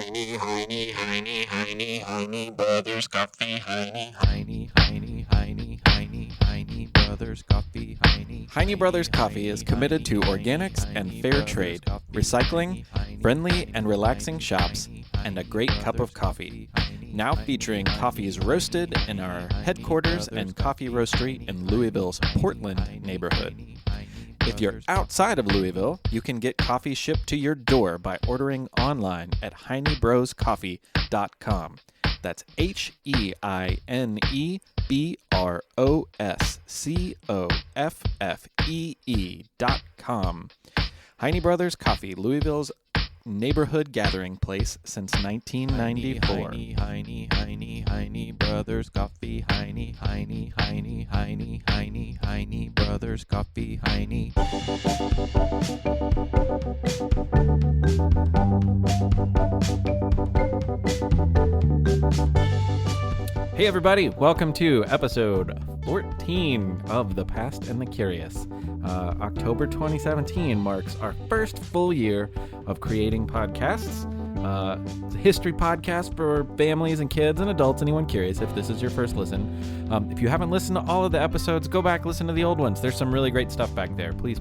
Heine Brothers Coffee, Heine Brothers Coffee, Heine Brothers Coffee is committed to organics and fair trade, recycling, friendly and relaxing shops, and a great cup of coffee. Now featuring coffees roasted in our headquarters and coffee roastery in Louisville's Portland neighborhood. If you're outside of Louisville, you can get coffee shipped to your door by ordering online at heinebroscoffee.com. That's HeineBrosscoffee.com. Heine Brothers Coffee, Louisville's neighborhood gathering place since 1994. Heine Brothers Coffee, Heine Brothers Coffee, Heine. Hey everybody, welcome to episode 14 of The Past and the Curious. October 2017 marks our first full year of creating podcasts. It's a history podcast for families and kids and adults, anyone curious if this is your first listen. If you haven't listened to all of the episodes, go back, listen to the old ones. There's some really great stuff back there. Please.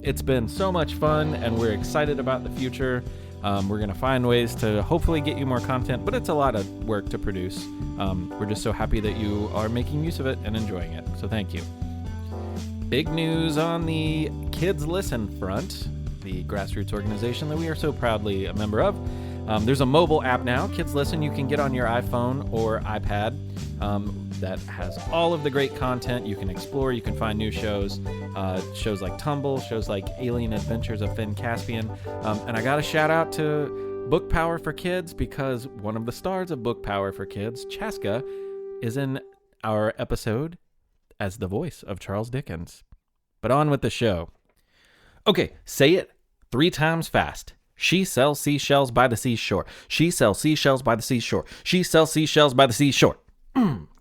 It's been so much fun and we're excited about the future. We're going to find ways to hopefully get you more content, but it's a lot of work to produce. We're just so happy that you are making use of it and enjoying it. So thank you. Big news on the Kids Listen front, the grassroots organization that we are so proudly a member of. There's a mobile app now, Kids Listen, you can get on your iPhone or iPad that has all of the great content. You can explore, you can find new shows, shows like Tumble, shows like Alien Adventures of Finn Caspian. And I got a shout out to Book Power for Kids because one of the stars of Book Power for Kids, Chaska, is in our episode as the voice of Charles Dickens. But on with the show. Okay, say it 3 times fast. She sells seashells by the seashore. She sells seashells by the seashore. She sells seashells by the seashore.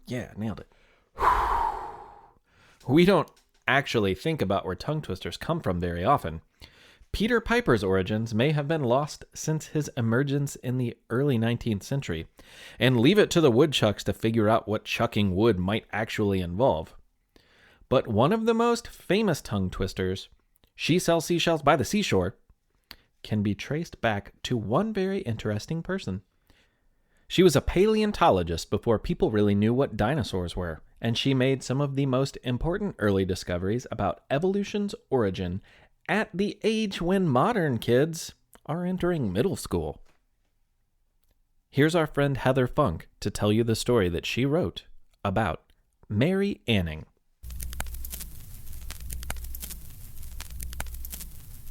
Yeah, nailed it. We don't actually think about where tongue twisters come from very often. Peter Piper's origins may have been lost since his emergence in the early 19th century, and leave it to the woodchucks to figure out what chucking wood might actually involve. But one of the most famous tongue twisters, She sells seashells by the seashore, can be traced back to one very interesting person. She was a paleontologist before people really knew what dinosaurs were, and she made some of the most important early discoveries about evolution's origin at the age when modern kids are entering middle school. Here's our friend Heather Funk to tell you the story that she wrote about Mary Anning.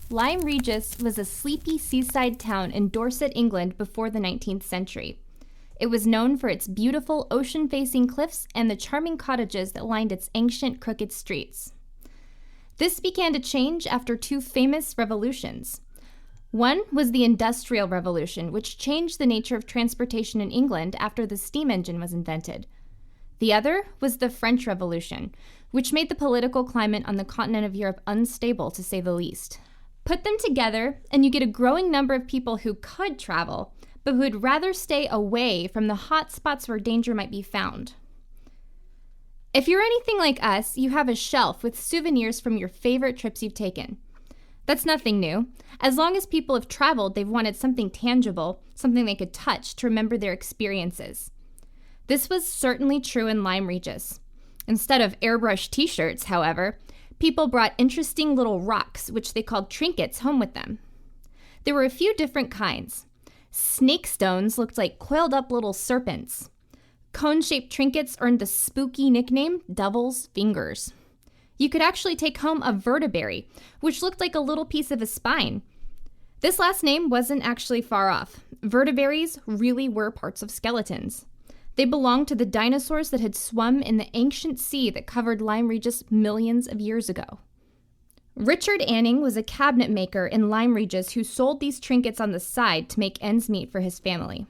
Lyme Regis was a sleepy seaside town in Dorset, England before the 19th century. It was known for its beautiful ocean-facing cliffs and the charming cottages that lined its ancient, crooked streets. This began to change after 2 famous revolutions. One was the Industrial Revolution, which changed the nature of transportation in England after the steam engine was invented. The other was the French Revolution, which made the political climate on the continent of Europe unstable, to say the least. Put them together, and you get a growing number of people who could travel, but who would rather stay away from the hot spots where danger might be found. If you're anything like us, you have a shelf with souvenirs from your favorite trips you've taken. That's nothing new. As long as people have traveled, they've wanted something tangible, something they could touch to remember their experiences. This was certainly true in Lyme Regis. Instead of airbrush t-shirts, however, people brought interesting little rocks, which they called trinkets, home with them. There were a few different kinds. Snake stones looked like coiled up little serpents. Cone-shaped trinkets earned the spooky nickname Devil's Fingers. You could actually take home a vertebrae, which looked like a little piece of a spine. This last name wasn't actually far off. Vertebraes really were parts of skeletons. They belonged to the dinosaurs that had swum in the ancient sea that covered Lyme Regis millions of years ago. Richard Anning was a cabinet maker in Lyme Regis who sold these trinkets on the side to make ends meet for his family.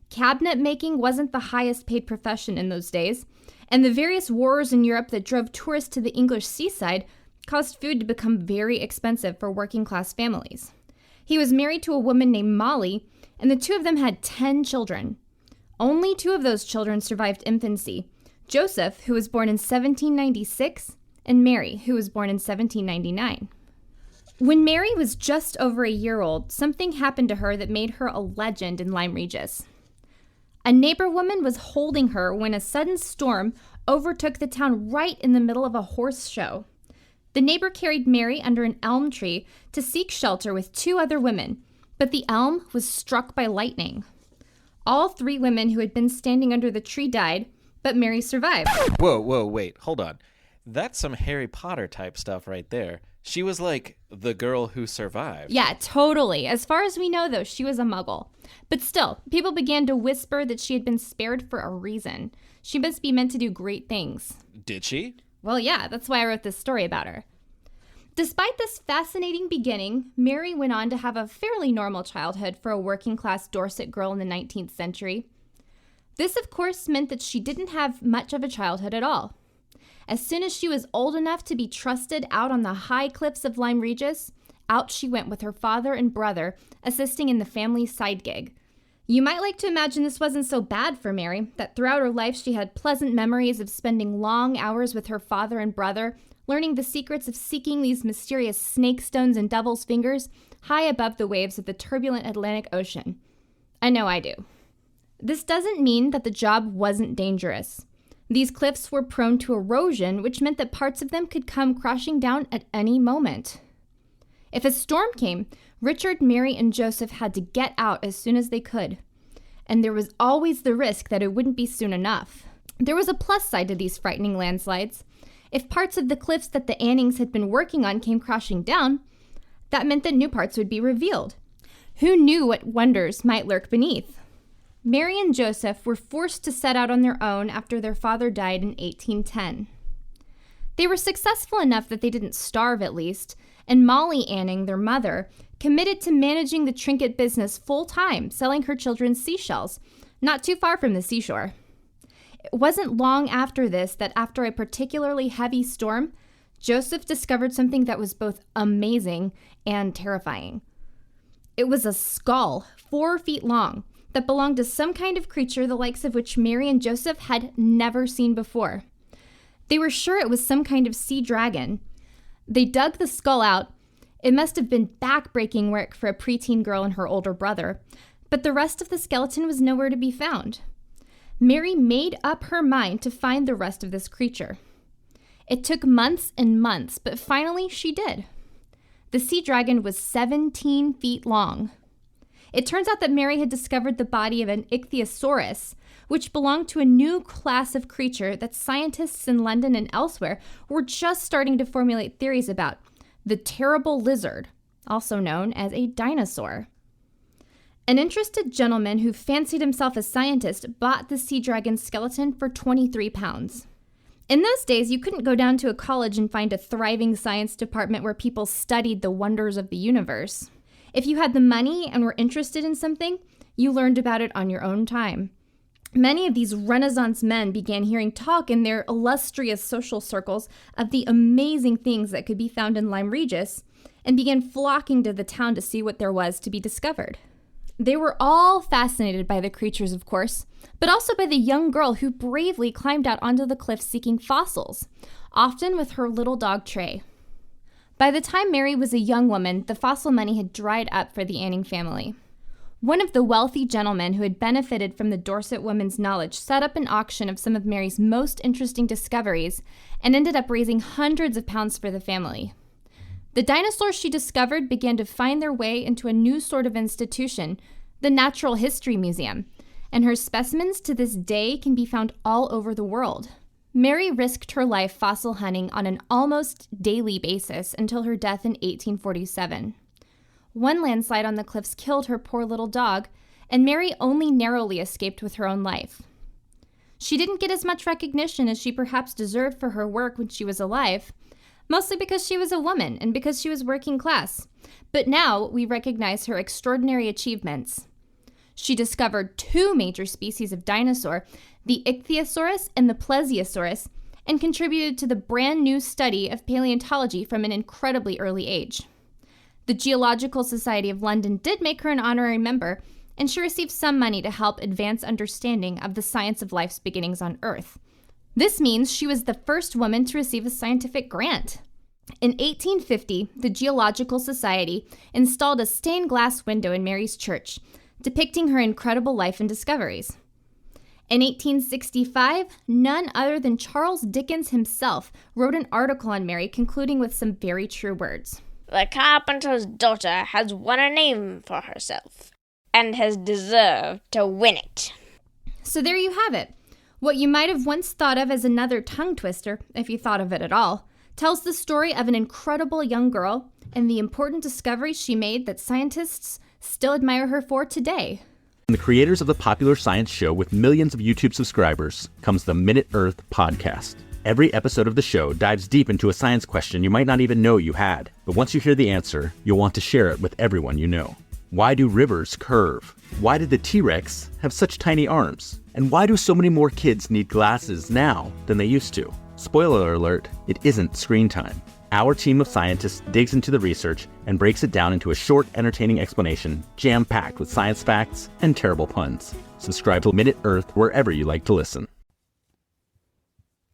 Cabinet making wasn't the highest paid profession in those days, and the various wars in Europe that drove tourists to the English seaside caused food to become very expensive for working class families. He was married to a woman named Molly, and the two of them had 10 children. Only 2 of those children survived infancy: Joseph, who was born in 1796, and Mary, who was born in 1799. When Mary was just over a year old, something happened to her that made her a legend in Lyme Regis. A neighbor woman was holding her when a sudden storm overtook the town right in the middle of a horse show. The neighbor carried Mary under an elm tree to seek shelter with 2 other women, but the elm was struck by lightning. All 3 women who had been standing under the tree died, but Mary survived. Whoa, wait, hold on. That's some Harry Potter type stuff right there. She was like the girl who survived. Yeah, totally. As far as we know, though, she was a muggle. But still, people began to whisper that she had been spared for a reason. She must be meant to do great things. Did she? Well, yeah, that's why I wrote this story about her. Despite this fascinating beginning, Mary went on to have a fairly normal childhood for a working-class Dorset girl in the 19th century. This, of course, meant that she didn't have much of a childhood at all. As soon as she was old enough to be trusted out on the high cliffs of Lyme Regis, out she went with her father and brother, assisting in the family side gig. You might like to imagine this wasn't so bad for Mary, that throughout her life she had pleasant memories of spending long hours with her father and brother, learning the secrets of seeking these mysterious snake stones and devil's fingers high above the waves of the turbulent Atlantic Ocean. I know I do. This doesn't mean that the job wasn't dangerous. These cliffs were prone to erosion, which meant that parts of them could come crashing down at any moment. If a storm came, Richard, Mary, and Joseph had to get out as soon as they could. And there was always the risk that it wouldn't be soon enough. There was a plus side to these frightening landslides. If parts of the cliffs that the Annings had been working on came crashing down, that meant that new parts would be revealed. Who knew what wonders might lurk beneath? Mary and Joseph were forced to set out on their own after their father died in 1810. They were successful enough that they didn't starve, at least, and Molly Anning, their mother, committed to managing the trinket business full-time, selling her children seashells, not too far from the seashore. It wasn't long after this that, after a particularly heavy storm, Joseph discovered something that was both amazing and terrifying. It was a skull, 4 feet long, that belonged to some kind of creature the likes of which Mary and Joseph had never seen before. They were sure it was some kind of sea dragon. They dug the skull out. It must have been back-breaking work for a preteen girl and her older brother, but the rest of the skeleton was nowhere to be found. Mary made up her mind to find the rest of this creature. It took months and months, but finally she did. The sea dragon was 17 feet long. It turns out that Mary had discovered the body of an ichthyosaurus, which belonged to a new class of creature that scientists in London and elsewhere were just starting to formulate theories about: the terrible lizard, also known as a dinosaur. An interested gentleman who fancied himself a scientist bought the sea dragon's skeleton for 23 pounds. In those days, you couldn't go down to a college and find a thriving science department where people studied the wonders of the universe. If you had the money and were interested in something, you learned about it on your own time. Many of these Renaissance men began hearing talk in their illustrious social circles of the amazing things that could be found in Lyme Regis, and began flocking to the town to see what there was to be discovered. They were all fascinated by the creatures, of course, but also by the young girl who bravely climbed out onto the cliff seeking fossils, often with her little dog Tray. By the time Mary was a young woman, the fossil money had dried up for the Anning family. One of the wealthy gentlemen who had benefited from the Dorset woman's knowledge set up an auction of some of Mary's most interesting discoveries and ended up raising hundreds of pounds for the family. The dinosaurs she discovered began to find their way into a new sort of institution, the Natural History Museum, and her specimens to this day can be found all over the world. Mary risked her life fossil hunting on an almost daily basis until her death in 1847. One landslide on the cliffs killed her poor little dog, and Mary only narrowly escaped with her own life. She didn't get as much recognition as she perhaps deserved for her work when she was alive, mostly because she was a woman and because she was working class. But now we recognize her extraordinary achievements. She discovered 2 major species of dinosaur, the Ichthyosaurus and the Plesiosaurus, and contributed to the brand new study of paleontology from an incredibly early age. The Geological Society of London did make her an honorary member, and she received some money to help advance understanding of the science of life's beginnings on Earth. This means she was the first woman to receive a scientific grant. In 1850, the Geological Society installed a stained glass window in Mary's church, depicting her incredible life and discoveries. In 1865, none other than Charles Dickens himself wrote an article on Mary, concluding with some very true words. The carpenter's daughter has won a name for herself, and has deserved to win it. So there you have it. What you might have once thought of as another tongue twister, if you thought of it at all, tells the story of an incredible young girl and the important discoveries she made that scientists still admire her for today. From the creators of the popular science show with millions of YouTube subscribers comes the Minute Earth podcast. Every episode of the show dives deep into a science question you might not even know you had. But once you hear the answer, you'll want to share it with everyone you know. Why do rivers curve? Why did the T-Rex have such tiny arms? And why do so many more kids need glasses now than they used to? Spoiler alert, it isn't screen time. Our team of scientists digs into the research and breaks it down into a short, entertaining explanation, jam-packed with science facts and terrible puns. Subscribe to Minute Earth wherever you like to listen.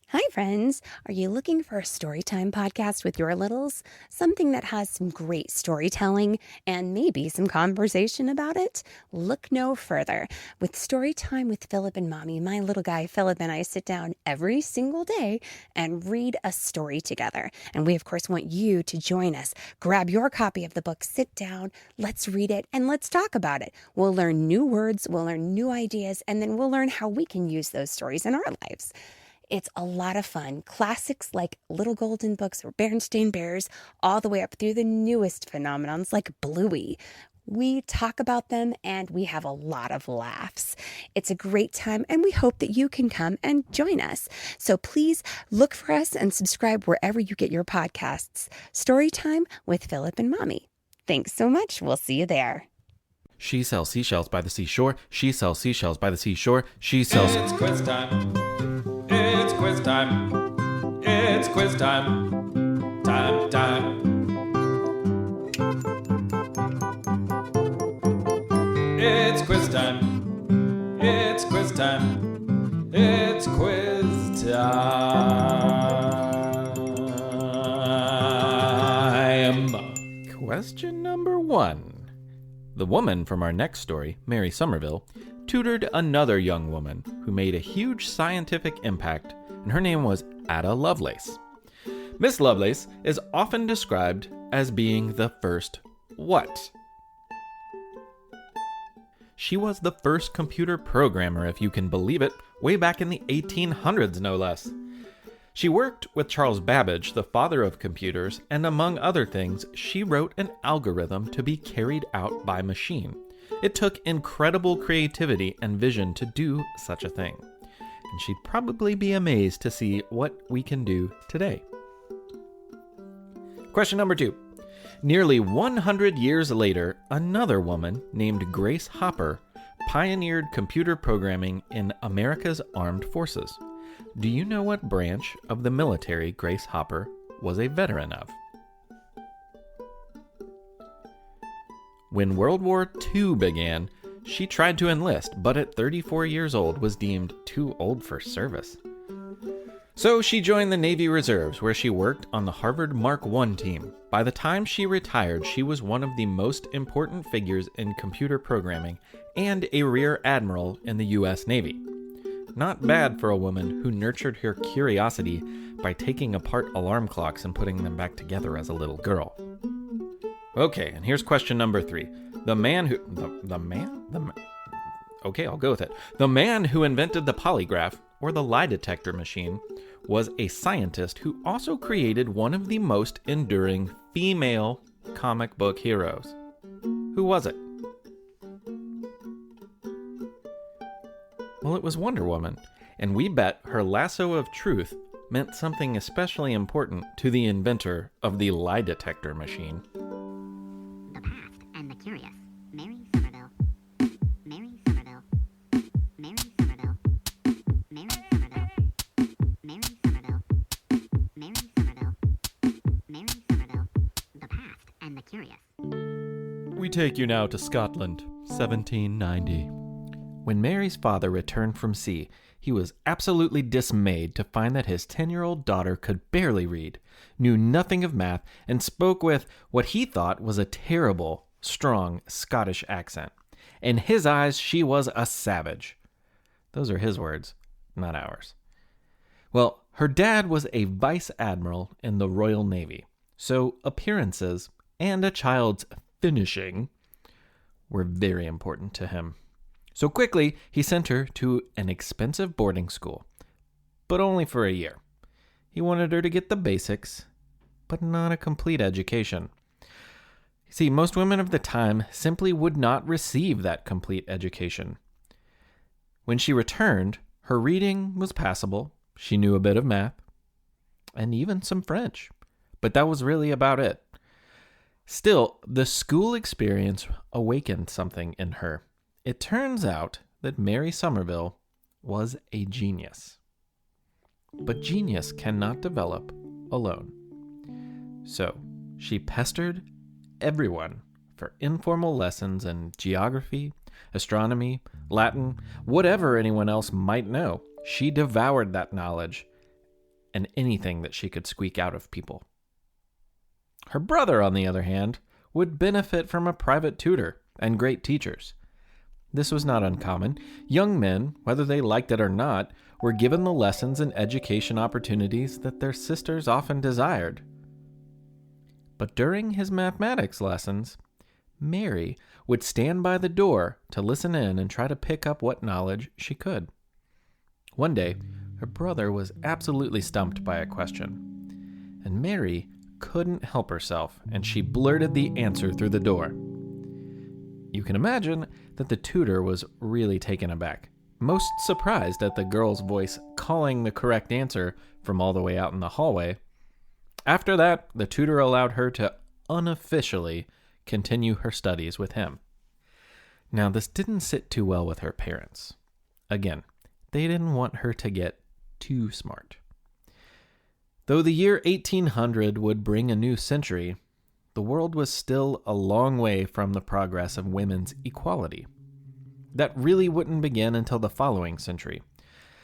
Hi, friends. Are you looking for a storytime podcast with your littles? Something that has some great storytelling and maybe some conversation about it? Look no further. With Storytime with Philip and Mommy, my little guy Philip and I sit down every single day and read a story together. And we, of course, want you to join us. Grab your copy of the book, sit down, let's read it, and let's talk about it. We'll learn new words, we'll learn new ideas, and then we'll learn how we can use those stories in our lives. It's a lot of fun. Classics like Little Golden Books or Berenstain Bears, all the way up through the newest phenomenons like Bluey. We talk about them and we have a lot of laughs. It's a great time and we hope that you can come and join us. So please look for us and subscribe wherever you get your podcasts. Storytime with Philip and Mommy. Thanks so much. We'll see you there. She sells seashells by the seashore. She sells seashells by the seashore. She sells... It's quiz time. It's quiz time. It's quiz time. Time. It's quiz time. It's quiz time. It's quiz time. Question number 1. The woman from our next story, Mary Somerville, tutored another young woman who made a huge scientific impact, and her name was Ada Lovelace. Miss Lovelace is often described as being the first what? She was the first computer programmer, if you can believe it, way back in the 1800s, no less. She worked with Charles Babbage, the father of computers, and among other things, she wrote an algorithm to be carried out by machine. It took incredible creativity and vision to do such a thing. And she'd probably be amazed to see what we can do today. Question number 2. Nearly 100 years later, another woman named Grace Hopper pioneered computer programming in America's armed forces. Do you know what branch of the military Grace Hopper was a veteran of? When World War II began, she tried to enlist, but at 34 years old was deemed too old for service. So she joined the Navy Reserves, where she worked on the Harvard Mark I team. By the time she retired, she was one of the most important figures in computer programming and a rear admiral in the U.S. Navy. Not bad for a woman who nurtured her curiosity by taking apart alarm clocks and putting them back together as a little girl. Okay, and here's question number 3. Okay, I'll go with it. The man who invented the polygraph, or the lie detector machine, was a scientist who also created one of the most enduring female comic book heroes. Who was it? Well, it was Wonder Woman, and we bet her lasso of truth meant something especially important to the inventor of the lie detector machine. The past and the curious. Mary Somerville. Mary Somerville. Mary Somerville. Mary Somerville. Mary Somerville. Mary Somerville. Mary Somerville. The past and the curious. We take you now to Scotland. 1790. When Mary's father returned from sea, he was absolutely dismayed to find that his 10-year-old daughter could barely read, knew nothing of math, and spoke with what he thought was a terrible, strong Scottish accent. In his eyes, she was a savage. Those are his words, not ours. Well, her dad was a vice admiral in the Royal Navy, so appearances and a child's finishing were very important to him. So quickly, he sent her to an expensive boarding school, but only for a year. He wanted her to get the basics, but not a complete education. See, most women of the time simply would not receive that complete education. When she returned, her reading was passable. She knew a bit of math and even some French, but that was really about it. Still, the school experience awakened something in her. It turns out that Mary Somerville was a genius. But genius cannot develop alone. So, she pestered everyone for informal lessons in geography, astronomy, Latin, whatever anyone else might know. She devoured that knowledge and anything that she could squeak out of people. Her brother, on the other hand, would benefit from a private tutor and great teachers. This was not uncommon. Young men, whether they liked it or not, were given the lessons and education opportunities that their sisters often desired. But during his mathematics lessons, Mary would stand by the door to listen in and try to pick up what knowledge she could. One day, her brother was absolutely stumped by a question, and Mary couldn't help herself, and she blurted the answer through the door. You can imagine that the tutor was really taken aback, most surprised at the girl's voice calling the correct answer from all the way out in the hallway. After that, the tutor allowed her to unofficially continue her studies with him. Now, this didn't sit too well with her parents. Again, they didn't want her to get too smart. Though the year 1800 would bring a new century, the world was still a long way from the progress of women's equality. That really wouldn't begin until the following century.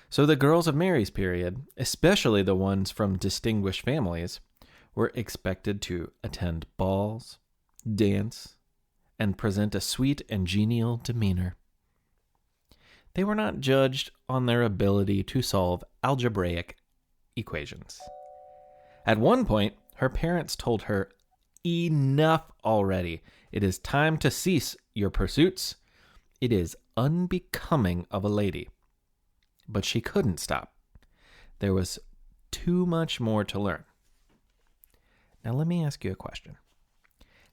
So the girls of Mary's period, especially the ones from distinguished families, were expected to attend balls, dance, and present a sweet and genial demeanor. They were not judged on their ability to solve algebraic equations. At one point, her parents told her, "Enough already. It is time to cease your pursuits. It is unbecoming of a lady." But she couldn't stop. There was too much more to learn. Now let me ask you a question.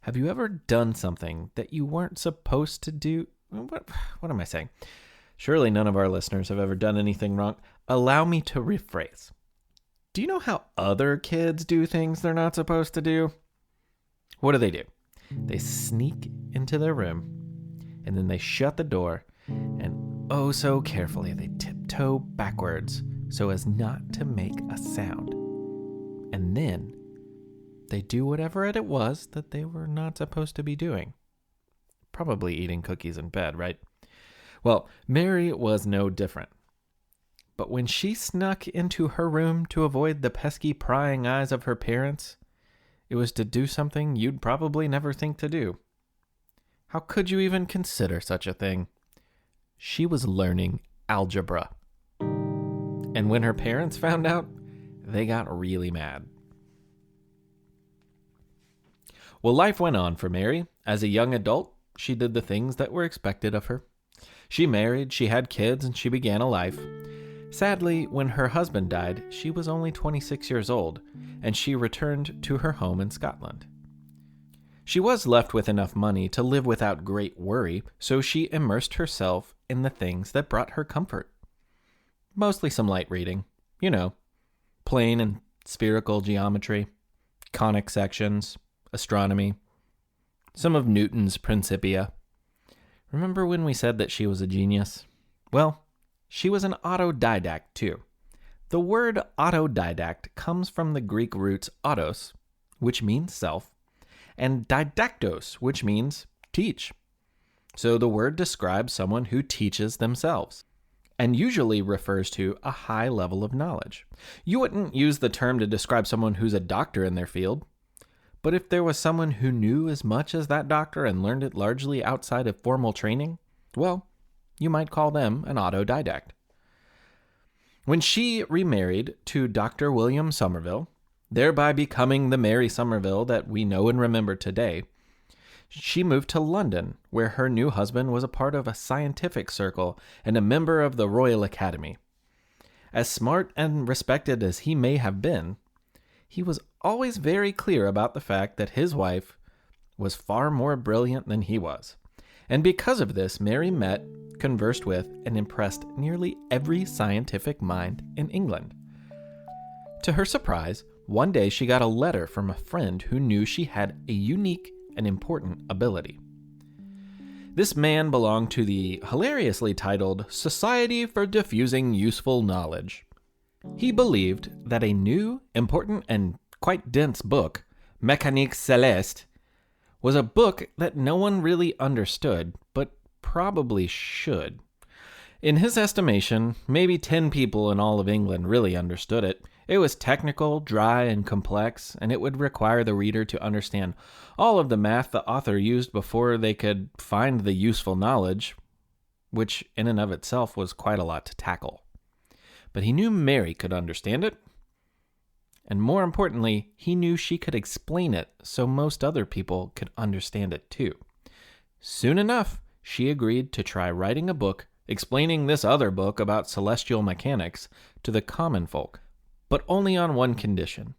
Have you ever done something that you weren't supposed to do? What am I saying? Surely none of our listeners have ever done anything wrong. Allow me to rephrase. Do you know how other kids do things they're not supposed to do? What do? They sneak into their room, and then they shut the door, and oh so carefully they tiptoe backwards so as not to make a sound. And then they do whatever it was that they were not supposed to be doing. Probably eating cookies in bed, right? Well, Mary was no different. But when she snuck into her room to avoid the pesky prying eyes of her parents, it was to do something you'd probably never think to do. How could you even consider such a thing? She was learning algebra. And when her parents found out, they got really mad. Well, life went on for Mary. As a young adult, she did the things that were expected of her. She married, she had kids, and she began a life. Sadly, when her husband died, she was only 26 years old, and she returned to her home in Scotland. She was left with enough money to live without great worry, so she immersed herself in the things that brought her comfort. Mostly some light reading, plane and spherical geometry, conic sections, astronomy, some of Newton's Principia. Remember when we said that she was a genius? Well, she was an autodidact too. The word autodidact comes from the Greek roots autos, which means self, and didactos, which means teach. So the word describes someone who teaches themselves and usually refers to a high level of knowledge. You wouldn't use the term to describe someone who's a doctor in their field. But if there was someone who knew as much as that doctor and learned it largely outside of formal training, well, you might call them an autodidact. When she remarried to Dr. William Somerville, thereby becoming the Mary Somerville that we know and remember today, she moved to London, where her new husband was a part of a scientific circle and a member of the Royal Academy. As smart and respected as he may have been, he was always very clear about the fact that his wife was far more brilliant than he was. And because of this, Mary met, conversed with, and impressed nearly every scientific mind in England. To her surprise, one day she got a letter from a friend who knew she had a unique and important ability. This man belonged to the hilariously titled Society for Diffusing Useful Knowledge. He believed that a new, important, and quite dense book, Mécanique Céleste, was a book that no one really understood, but probably should. In his estimation, maybe 10 people in all of England really understood it. It was technical, dry, and complex, and it would require the reader to understand all of the math the author used before they could find the useful knowledge, which in and of itself was quite a lot to tackle. But he knew Mary could understand it, and more importantly, he knew she could explain it so most other people could understand it too. Soon enough, she agreed to try writing a book explaining this other book about celestial mechanics to the common folk, but only on one condition.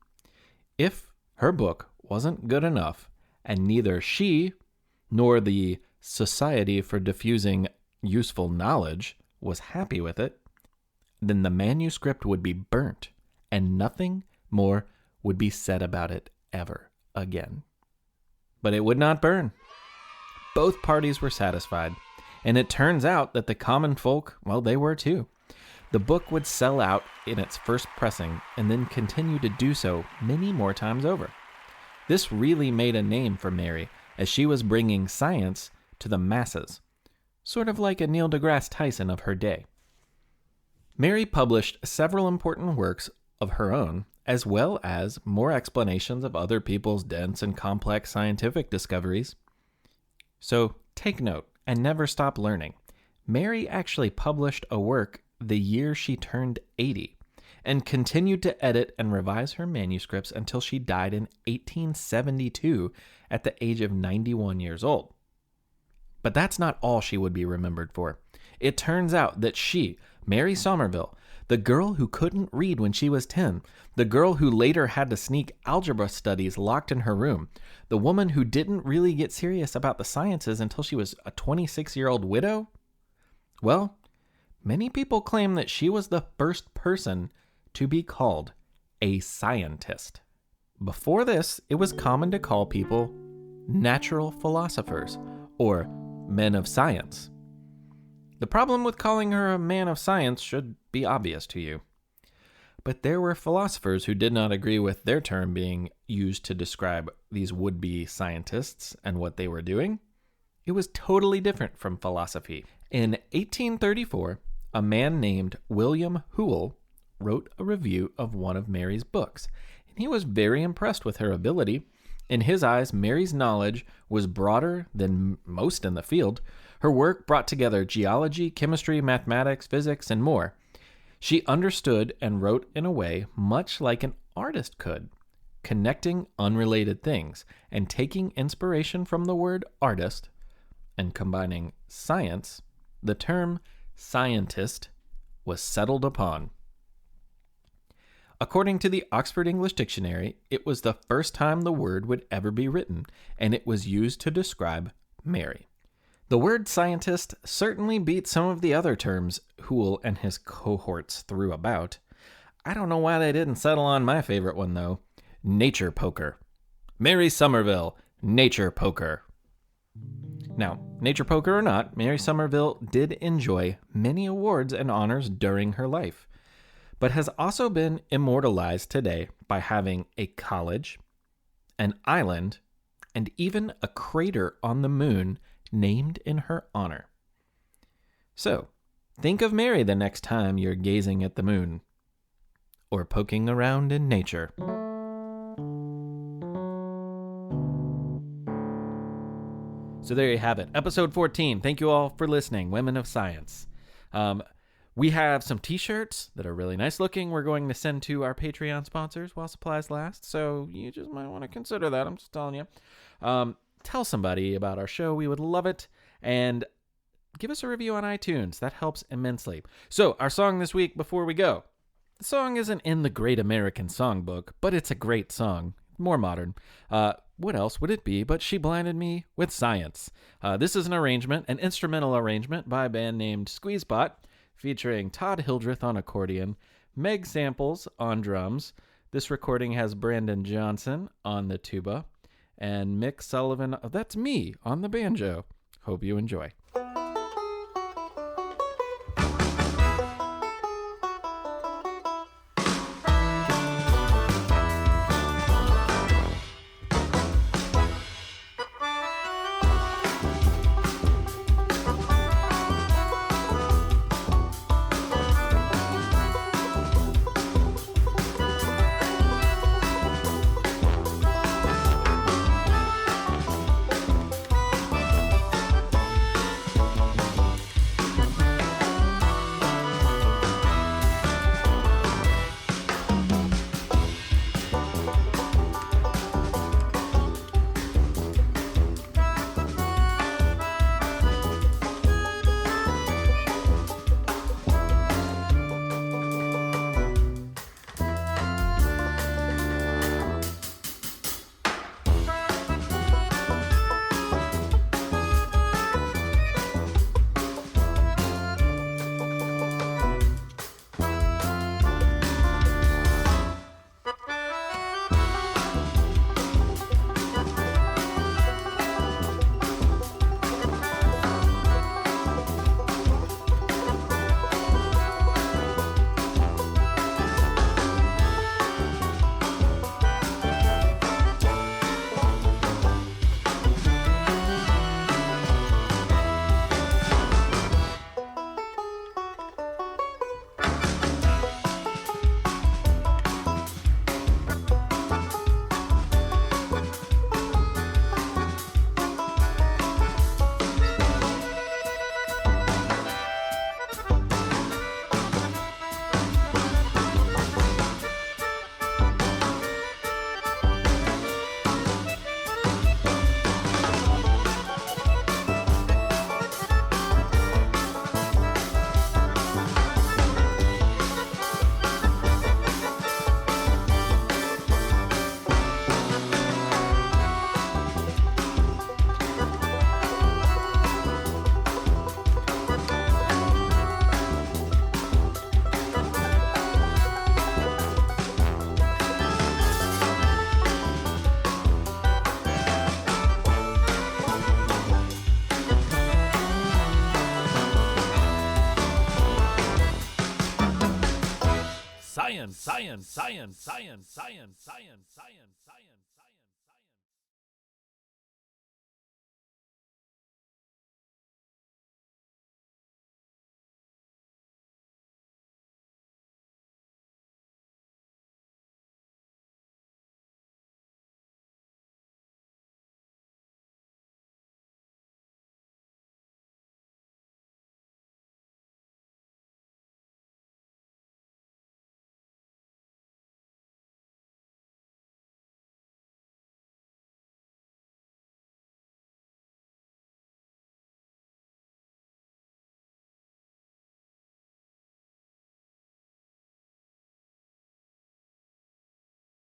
If her book wasn't good enough, and neither she nor the Society for Diffusing Useful Knowledge was happy with it, then the manuscript would be burnt, and nothing more would be said about it ever again. But it would not burn. Both parties were satisfied, and it turns out that the common folk, well, they were too. The book would sell out in its first pressing and then continue to do so many more times over. This really made a name for Mary, as she was bringing science to the masses, sort of like a Neil deGrasse Tyson of her day. Mary published several important works of her own, as well as more explanations of other people's dense and complex scientific discoveries. So take note and never stop learning. Mary actually published a work the year she turned 80 and continued to edit and revise her manuscripts until she died in 1872 at the age of 91 years old. But that's not all she would be remembered for. It turns out that she, Mary Somerville, the girl who couldn't read when she was 10, the girl who later had to sneak algebra studies locked in her room, the woman who didn't really get serious about the sciences until she was a 26-year-old widow, well, many people claim that she was the first person to be called a scientist. Before this, it was common to call people natural philosophers or men of science. The problem with calling her a man of science should be obvious to you. But there were philosophers who did not agree with their term being used to describe these would-be scientists and what they were doing. It was totally different from philosophy. In 1834, a man named William Whewell wrote a review of one of Mary's books, and he was very impressed with her ability. In his eyes, Mary's knowledge was broader than most in the field. Her work brought together geology, chemistry, mathematics, physics, and more. She understood and wrote in a way much like an artist could, connecting unrelated things and taking inspiration from the word artist and combining science. The term scientist was settled upon. According to the Oxford English Dictionary, it was the first time the word would ever be written, and it was used to describe Mary. The word scientist certainly beat some of the other terms Whewell and his cohorts threw about. I don't know why they didn't settle on my favorite one, though. Nature poker. Mary Somerville, nature poker. Now, nature poker or not, Mary Somerville did enjoy many awards and honors during her life, but has also been immortalized today by having a college, an island, and even a crater on the moon named in her honor. So, think of Mary the next time you're gazing at the moon or poking around in nature. So there you have it. Episode 14. Thank you all for listening, Women of Science. We have some t-shirts that are really nice looking we're going to send to our Patreon sponsors while supplies last. So you just might want to consider that. I'm just telling you. Tell somebody about our show. We would love it. And give us a review on iTunes. That helps immensely. So our song this week before we go. The song isn't in the Great American Songbook, but it's a great song. More modern. What else would it be but She Blinded Me with Science? This is an arrangement, an instrumental arrangement by a band named Squeezebot, featuring Todd Hildreth on accordion, Meg Samples on drums. This recording has Brandon Johnson on the tuba, and Mick Sullivan, that's me, on the banjo. Hope you enjoy. Science, science, science, science, science, science, science.